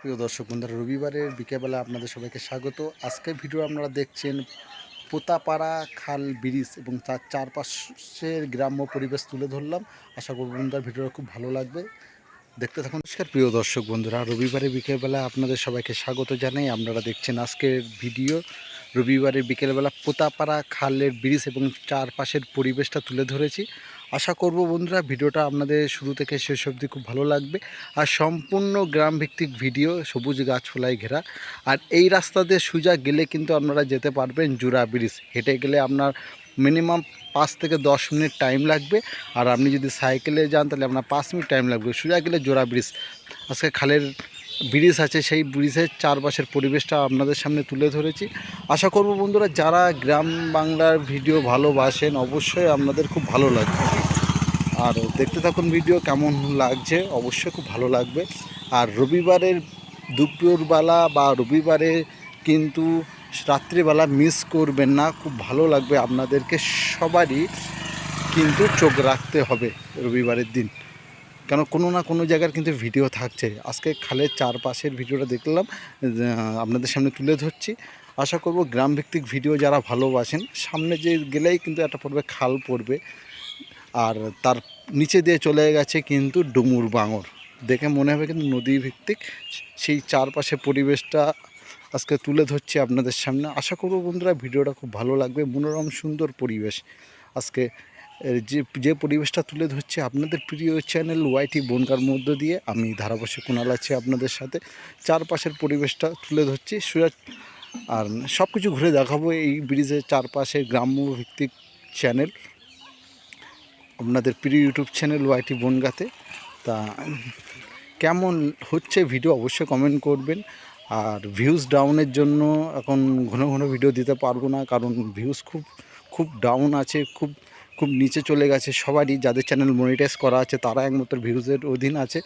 প্রিয় দর্শক বন্ধুরা, রবিবারের বিকেলবেলা আপনাদের সবাইকে স্বাগত। আজকের ভিডিও আপনারা দেখছেন পোতাপাড়া খাল ব্রিজ এবং তার চারপাশের গ্রাম্য পরিবেশ তুলে ধরলাম। আশা করব বন্ধুরা ভিডিওটা খুব ভালো লাগবে, দেখতে থাকুন। নমস্কার প্রিয় দর্শক বন্ধুরা, রবিবারের বিকেলবেলা আপনাদের সবাইকে স্বাগত জানাই। আপনারা দেখছেন আজকের ভিডিও রবিবারের বিকেলবেলা পোতাপাড়া খালের ব্রিজ এবং চারপাশের পরিবেশটা তুলে ধরেছি। আশা করব বন্ধুরা ভিডিওটা আপনাদের শুরু থেকে শেষ অবধি খুব ভালো লাগবে। আর সম্পূর্ণ গ্রামভিত্তিক ভিডিও, সবুজ গাছপালায় ঘেরা। আর এই রাস্তা দিয়ে সোজা গেলে কিন্তু আপনারা যেতে পারবেন জোড়া ব্রিজ। হেঁটে গেলে আপনার মিনিমাম 5 থেকে 10 মিনিট টাইম লাগবে। আর আপনি যদি সাইকেলে যান তাহলে আপনার 5 মিনিট টাইম লাগবে। সোজা গেলে জোড়া ব্রিজ। আজকে খালের ব্রিজ আছে, সেই ব্রিজের চারপাশের পরিবেশটা আপনাদের সামনে তুলে ধরেছি। আশা করব বন্ধুরা যারা গ্রাম বাংলার ভিডিও ভালোবাসেন অবশ্যই আপনাদের খুব ভালো লাগবে। আর দেখতে থাকুন ভিডিও, কেমন লাগছে অবশ্যই খুব ভালো লাগবে। আর রবিবারের দুপুরবেলা বা রবিবারে কিন্তু রাত্রিবেলা মিস করবেন না, খুব ভালো লাগবে আপনাদেরকে। সবারই কিন্তু চোখ রাখতে হবে রবিবারের দিন, কেন কোনো না কোনো জায়গার কিন্তু ভিডিও থাকছে। আজকে খালের চারপাশের ভিডিওটা দেখলাম, আপনাদের সামনে তুলে ধরছি। আশা করব গ্রামভিত্তিক ভিডিও যারা ভালোবাসেন, সামনে যে গেলেই কিন্তু একটা পড়বে খাল পড়বে, আর তার নিচে দিয়ে চলে গেছে কিন্তু ডুমুর বাঙর। দেখে মনে হবে কিন্তু নদী ভিত্তিক। সেই চারপাশে পরিবেশটা আজকে তুলে ধরছি আপনাদের সামনে। আশা করব বন্ধুরা ভিডিওটা খুব ভালো লাগবে। মনোরম সুন্দর পরিবেশ আজকে যে পরিবেশটা তুলে ধরছে আপনাদের প্রিয় চ্যানেল ওয়াইটি বনগার মধ্য দিয়ে। আমি ধারাভাষ্য কুণাল আছি আপনাদের সাথে। চারপাশের পরিবেশটা তুলে ধরছি আর সব কিছু ঘুরে দেখাবো এই ব্রিজের চারপাশে। গ্রাম্য ভিত্তিক চ্যানেল, আপনাদের প্রিয় ইউটিউব চ্যানেল ওয়াইটি বনগাতে। তা কেমন হচ্ছে ভিডিও অবশ্যই কমেন্ট করবেন। আর ভিউজ ডাউনের জন্য এখন ঘন ঘন ভিডিও দিতে পারবো না, কারণ ভিউজ খুব ডাউন আছে, খুব নিচে চলে গেছে সবারই। যাদের চ্যানেল মনিটাইজ করা আছে তারা একমাত্র ভিউজের অধীন আছে।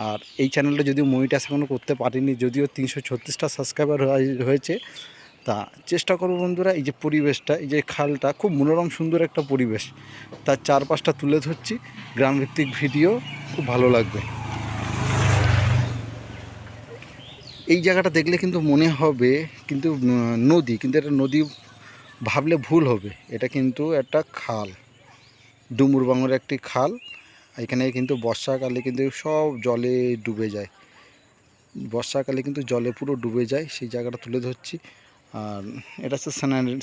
আর এই চ্যানেলটা যদিও মনিটাইজ এখনও করতে পারিনি, যদিও 336টা সাবস্ক্রাইবার হয়েছে। তা চেষ্টা করব বন্ধুরা, এই যে পরিবেশটা, এই যে খালটা খুব মনোরম সুন্দর একটা পরিবেশ, তার চারপাশটা তুলে ধরছি। গ্রামভিত্তিক ভিডিও খুব ভালো লাগবে। এই জায়গাটা দেখলে কিন্তু মনে হবে কিন্তু নদী, কিন্তু এটা নদী ভাবলে ভুল হবে। এটা কিন্তু একটা খাল, ডুমুর বাঙরের একটি খাল। এখানে কিন্তু বর্ষাকালে কিন্তু সব জলে ডুবে যায়, বর্ষাকালে কিন্তু জলে পুরো ডুবে যায়। সেই জায়গাটা তুলে ধরছি। আর এটা হচ্ছে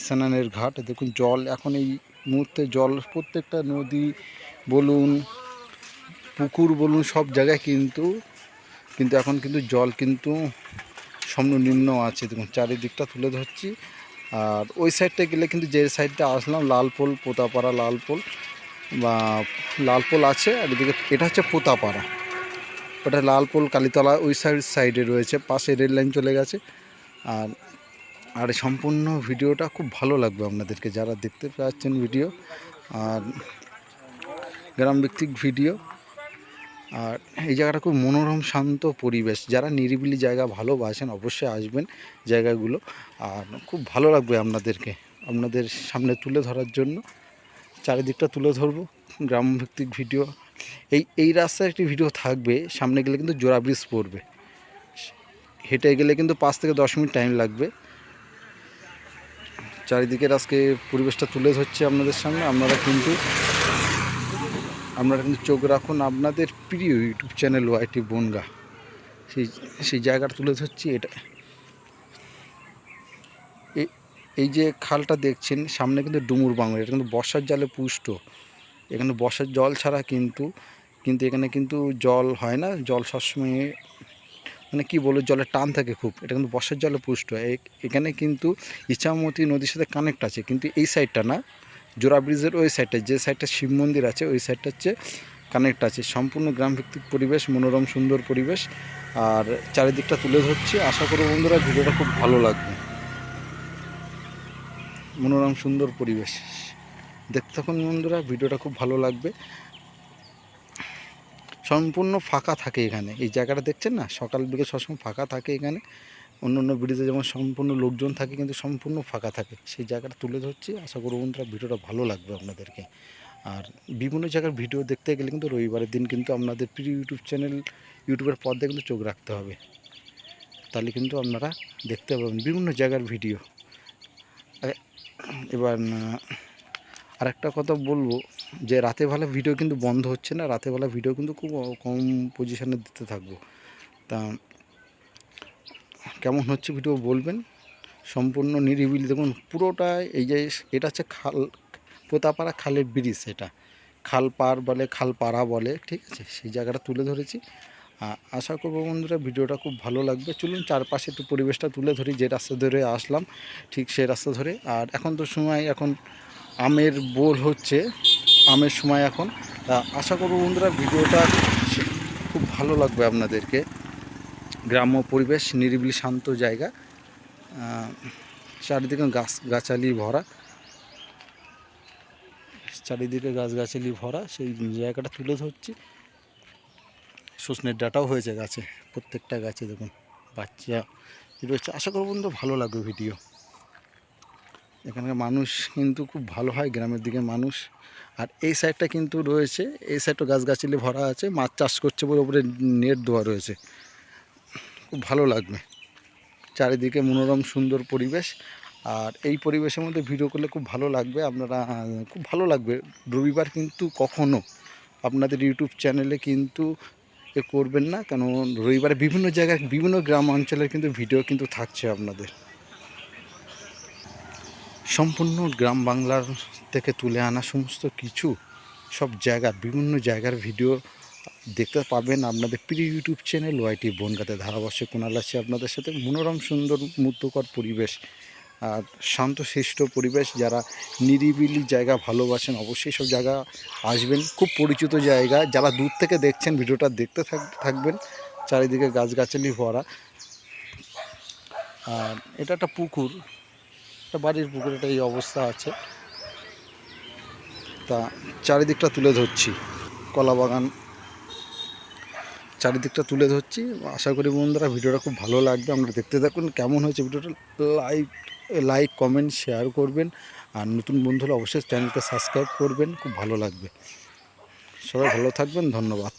স্নানের ঘাট। দেখুন জল এখন এই মুহূর্তে, জল প্রত্যেকটা নদী বলুন, পুকুর বলুন, সব জায়গায় কিন্তু এখন কিন্তু জল কিন্তু সর্বনিম্ন আছে। দেখুন চারিদিকটা তুলে ধরছি। আর ওই সাইডটা গেলে কিন্তু, যে সাইডটা আসলাম লালপোল, পোতাপাড়া লালপোল বা লালপোল আছে। আর এদিকে এটা হচ্ছে পোতাপাড়া, ওটা লালপোল কালীতলা ওই সাইডে রয়েছে, পাশে রেল লাইন চলে গেছে। আর সম্পূর্ণ ভিডিওটা খুব ভালো লাগবে আপনাদেরকে যারা দেখতে পাচ্ছেন ভিডিও। আর গ্রামভিত্তিক ভিডিও। আর এই জায়গাটা খুব মনোরম শান্ত পরিবেশ। যারা নিরিবিলি জায়গা ভালোবাসেন অবশ্যই আসবেন জায়গাগুলো। আর খুব ভালো লাগবে আপনাদেরকে, আপনাদের সামনে তুলে ধরার জন্য। চারিদিকটা তুলে ধরবো গ্রামভিত্তিক ভিডিও। এই রাস্তায় একটি ভিডিও থাকবে, সামনে গেলে কিন্তু জোড়া ব্রিজ পড়বে। হেঁটে গেলে কিন্তু 5 থেকে 10 মিনিট টাইম লাগবে। চারিদিকের আজকে পরিবেশটা তুলে ধরছে আপনাদের সামনে। আপনারা কিন্তু চোখ রাখুন আপনাদের প্রিয় ইউটিউব চ্যানেল ওয়াইটি বনগা। সেই জায়গাটা তুলে ধরছি। এই যে খালটা দেখছেন সামনে কিন্তু ডুমুর বাংলা, এটা কিন্তু বর্ষার জলে পুষ্ট। এখানে বর্ষার জল ছাড়া কিন্তু এখানে কিন্তু জল হয় না। জল সবসময় মানে কী বলবো, জলের টান থাকে খুব। এটা কিন্তু বর্ষার জলে পুষ্ট। এখানে কিন্তু ইছামতি নদীর সাথে কানেক্ট আছে, কিন্তু এই সাইডটা না, জোড়া ব্রিজের ওই সাইডটা, যে সাইডটা শিব মন্দির আছে ওই সাইডটা হচ্ছে কানেক্ট আছে। সম্পূর্ণ গ্রামভিত্তিক পরিবেশ, মনোরম সুন্দর পরিবেশ। আর চারিদিকটা তুলে ধরছি। আশা করব বন্ধুরা ভিডিওটা খুব ভালো লাগবে। মনোরম সুন্দর পরিবেশ দেখতে থাকুন বন্ধুরা, ভিডিওটা খুব ভালো লাগবে। সম্পূর্ণ ফাঁকা থাকে এখানে, এই জায়গাটা দেখছেন না, সকাল বিকেল সবসময় ফাঁকা থাকে এখানে। অন্য ব্রিজে যেমন সম্পূর্ণ লোকজন থাকে, কিন্তু সম্পূর্ণ ফাঁকা থাকে। সেই জায়গাটা তুলে ধরছি। আশা করব বন্ধুরা ভিডিওটা ভালো লাগবে আপনাদেরকে। আর বিভিন্ন জায়গার ভিডিও দেখতে গেলে কিন্তু রবিবারের দিন কিন্তু আপনাদের প্রিয় ইউটিউবের পর্দায় কিন্তু চোখ রাখতে হবে। তাহলে কিন্তু আপনারা দেখতে পাবেন বিভিন্ন জায়গার ভিডিও। এবার আরেকটা কথা বলবো যে রাতেরবেলা ভিডিও কিন্তু বন্ধ হচ্ছে না, রাতেরবেলা ভিডিও কিন্তু খুব কম পজিশানে দিতে থাকবো। তা কেমন হচ্ছে ভিডিও বলবেন। সম্পূর্ণ নিরিবিলি দেখুন পুরোটা। এই যে এটা হচ্ছে খাল, পোতাপাড়া খালের ব্রিজ, এটা খাল পার বলে, খাল পাড়া বলে, ঠিক আছে, সেই জায়গাটা তুলে ধরেছি। আশা করবো বন্ধুরা ভিডিওটা খুব ভালো লাগবে। চলুন চারপাশে একটু পরিবেশটা তুলে ধরি, যে রাস্তা ধরে আসলাম ঠিক সেই রাস্তা ধরে। আর এখন তো সময়, এখন আমের বোল হচ্ছে, আমের সময় এখন। আশা করবো বন্ধুরা ভিডিওটা খুব ভালো লাগবে আপনাদেরকে। গ্রাম্য পরিবেশ, নিরিবিলি শান্ত জায়গা, চারিদিকে গাছগাছালি ভরা, চারিদিকে গাছগাছালি ভরা সেই জায়গাটা তুলে ধরছি। সজনের ডাঁটাও হয়েছে গাছে, প্রত্যেকটা গাছে দেখুন বাচ্চা রয়েছে। আশা করব বন্ধু ভালো লাগবে ভিডিও। এখানকার মানুষ কিন্তু খুব ভালো হয়, গ্রামের দিকে মানুষ। আর এই সাইডটা কিন্তু রয়েছে, এই সাইডটা গাছগাছালি ভরা আছে, মাছ চাষ করছে বলে উপরে নেট দেওয়া রয়েছে। খুব ভালো লাগবে, চারিদিকে মনোরম সুন্দর পরিবেশ। আর এই পরিবেশের মধ্যে ভিডিও করলে খুব ভালো লাগবে, আপনারা খুব ভালো লাগবে। রবিবার কিন্তু কখনো আপনাদের ইউটিউব চ্যানেলে কিন্তু করবেন না, কেন রবিবারে বিভিন্ন জায়গায় বিভিন্ন গ্রাম অঞ্চলের কিন্তু ভিডিও কিন্তু থাকছে আপনাদের। সম্পূর্ণ গ্রাম বাংলার থেকে তুলে আনা সমস্ত কিছু, সব জায়গার বিভিন্ন জায়গার ভিডিও দেখতে পাবেন আপনাদের প্রিয় ইউটিউব চ্যানেল ওয়াইটি বনগাঁতে। ধারাবর্ষে কুণাল আছে আপনাদের সাথে। মনোরম সুন্দর মুগ্ধকর পরিবেশ আর শান্তশিষ্ট পরিবেশ। যারা নিরিবিলি জায়গা ভালোবাসেন অবশ্যই সব জায়গা আসবেন। খুব পরিচিত জায়গা, যারা দূর থেকে দেখছেন ভিডিওটা দেখতে থাকবেন। চারিদিকে গাছগাছালি ভরা। আর এটা একটা পুকুর, একটা বাড়ির পুকুর, এটা এই অবস্থা আছে। তা চারিদিকটা তুলে ধরছি, কলা বাগান চারিদিকটা তুলে ধরছি। আশা করি বন্ধুরা ভিডিওটা খুব ভালো লাগবে, আমরা দেখতে থাকুন। কেমন হয়েছে ভিডিওটা লাইক কমেন্ট শেয়ার করবেন। আর নতুন বন্ধুরা অবশ্যই চ্যানেলকে সাবস্ক্রাইব করবেন, খুব ভালো লাগবে। সবাই ভালো থাকবেন, ধন্যবাদ।